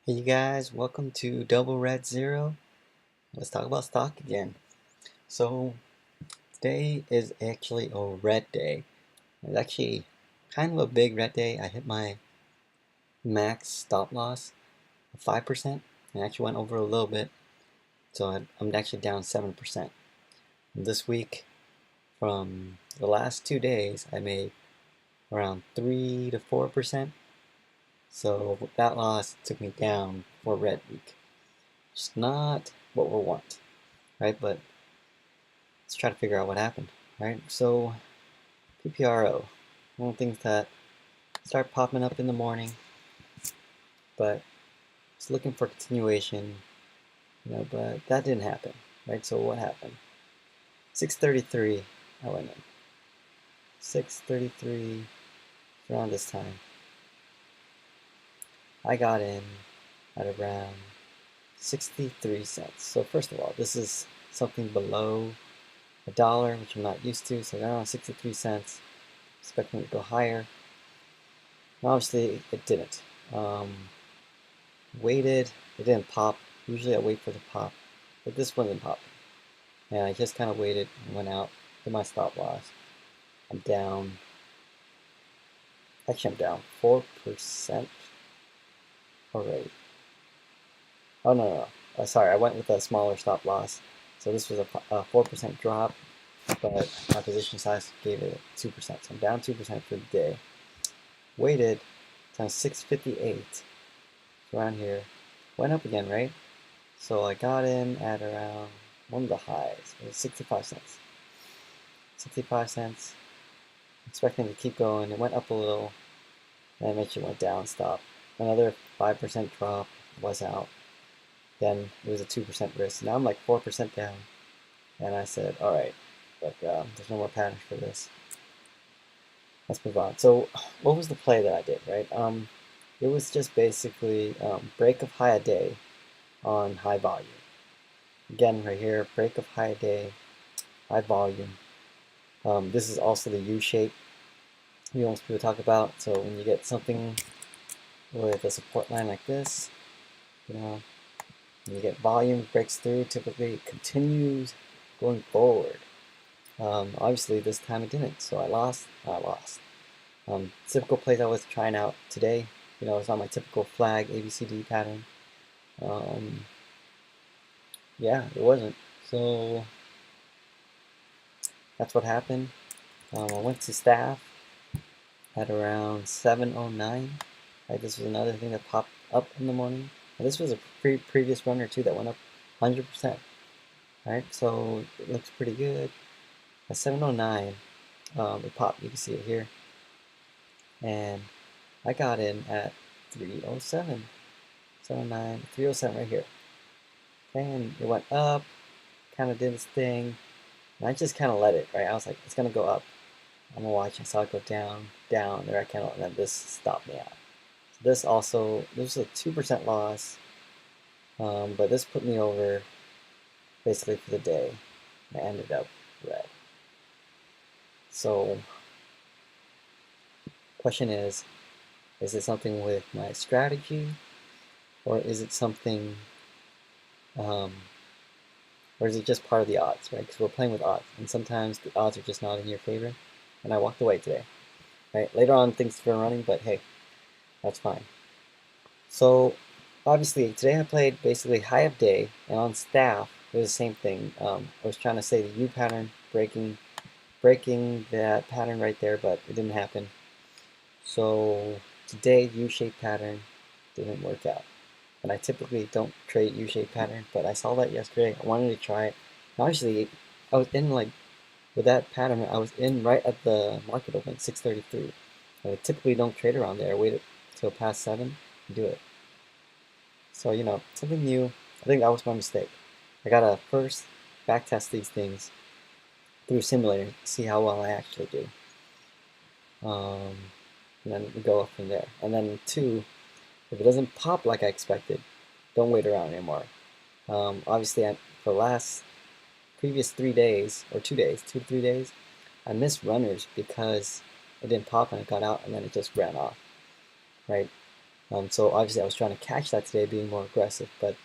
Hey you guys, welcome to Double Red Zero. Let's talk about stock again. So today is actually a red day. It's actually kind of a big red day. I hit my max stop loss of 5%. I actually went over a little bit, so I'm actually down 7%. This week, from the last 2 days, I made around 3 to 4%. So that loss took me down for red week. It's not what we want, right? But let's try to figure out what happened, right? So PPRO, one of the things that start popping up in the morning, but it's looking for continuation, but that didn't happen, right? So what happened? 6:33, I went in. 6:33, around this time, I got in at around 63 cents. So first of all, this is something below $1, which I'm not used to. So around 63 cents, expecting it to go higher. Obviously, it didn't. Waited, it didn't pop. Usually I wait for the pop, but this one didn't pop. And I just kind of waited and went out, hit my stop loss. I'm down, actually I'm down 4% already. Oh, no. Sorry, I went with a smaller stop loss. So this was a 4% drop, but my position size gave it 2%. So I'm down 2% for the day. Waited, down 658, around here. Went up again, right? So I got in at around one of the highs. It was 65 cents. 65 cents. Expecting to keep going. It went up a little. Then eventually went down, stopped. Another 5% drop, was out. Then it was a 2% risk. Now I'm like 4% down. And I said, all right, look, there's no more pattern for this. Let's move on. So what was the play that I did, right? It was just basically break of high a day on high volume. Again, right here, break of high a day, high volume. This is also the U shape most people talk about. So when you get something with a support line like this, you know, when you get volume breaks through, typically it continues going forward. Obviously this time it didn't, so I lost. Typical plays I was trying out today, it's not my typical flag ABCD pattern. Yeah, it wasn't. So that's what happened. I went to staff at around 7:09. Right, this was another thing that popped up in the morning. And this was a previous runner too that went up 100%. Right, so it looks pretty good. At 7:09, it popped. You can see it here, and I got in at 3:07. 7:09, 3:07 right here. And it went up, kind of did its thing, and I just kind of let it. Right, I was like, it's gonna go up. I'm gonna watch. I saw it go down, down. The red candle, and then this stopped me out. This was a 2% loss, but this put me over basically for the day. I ended up red. So, question is it something with my strategy, or is it something, um, or is it just part of the odds, right? Because we're playing with odds, and sometimes the odds are just not in your favor. And I walked away today, right? Later on, things have been running, but hey, that's fine. So obviously today I played basically high of day, and on staff it was the same thing. I was trying to say the U pattern, breaking that pattern right there, but it didn't happen. So today U-shaped pattern didn't work out. And I typically don't trade U-shaped pattern, but I saw that yesterday. I wanted to try it. And obviously, I was in like with that pattern. I was in right at the market open, 6:33. I typically don't trade around there. I wait till past 7 and do it. So, something new. I think that was my mistake. I gotta first backtest these things through simulator, see how well I actually do. Um, and then we go up from there. And then two, if it doesn't pop like I expected, don't wait around anymore. Obviously, for the last previous 3 days, or 2 days, 2 to 3 days, I missed runners because it didn't pop and it got out and then it just ran off, right? So obviously I was trying to catch that today, being more aggressive. But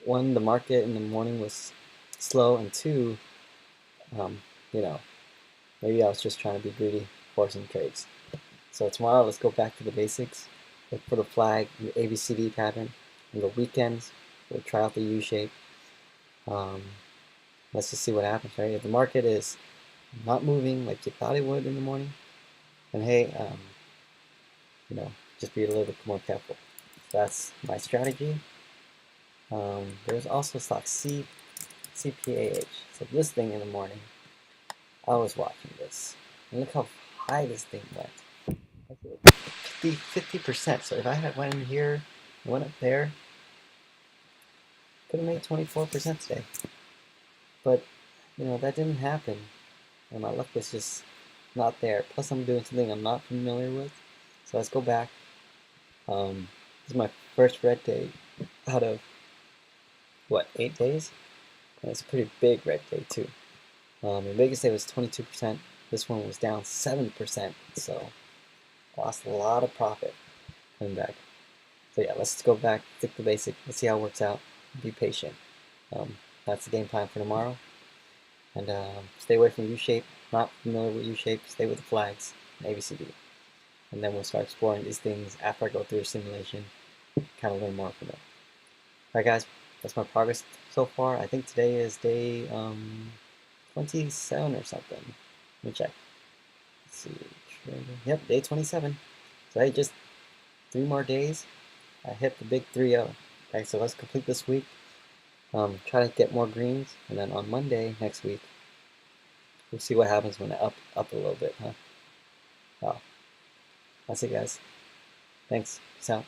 one, the market in the morning was slow, and two, um, you know, maybe I was just trying to be greedy for some trades. So tomorrow, let's go back to the basics. Look for the flag, the ABCD pattern. On the weekends, we'll try out the U shape. Um, let's just see what happens, right? If the market is not moving like you thought it would in the morning, then hey, just be a little bit more careful. So that's my strategy. There's also stock CPAH. So this thing in the morning, I was watching this. And look how high this thing went. 50%. So if I had went in here, went up there, could have made 24% today. But, that didn't happen. And my luck was just not there. Plus I'm doing something I'm not familiar with. So let's go back. This is my first red day out of, 8 days? And it's a pretty big red day too. The biggest day was 22%. This one was down 7%. So lost a lot of profit coming back. So yeah, let's go back, stick to basic. Let's see how it works out. Be patient. That's the game plan for tomorrow. And stay away from U-shape. Not familiar with U-shape. Stay with the flags and ABCD. And then we'll start exploring these things after I go through a simulation. Kind of learn more from it. Alright guys, that's my progress so far. I think today is day 27 or something. Let me check. Let's see. Yep, day 27. So hey, just 3 more days. I hit the big 3-0. Okay, so let's complete this week. Try to get more greens, and then on Monday next week, we'll see what happens when I up a little bit, huh? Wow. That's it, guys. Thanks. Peace out.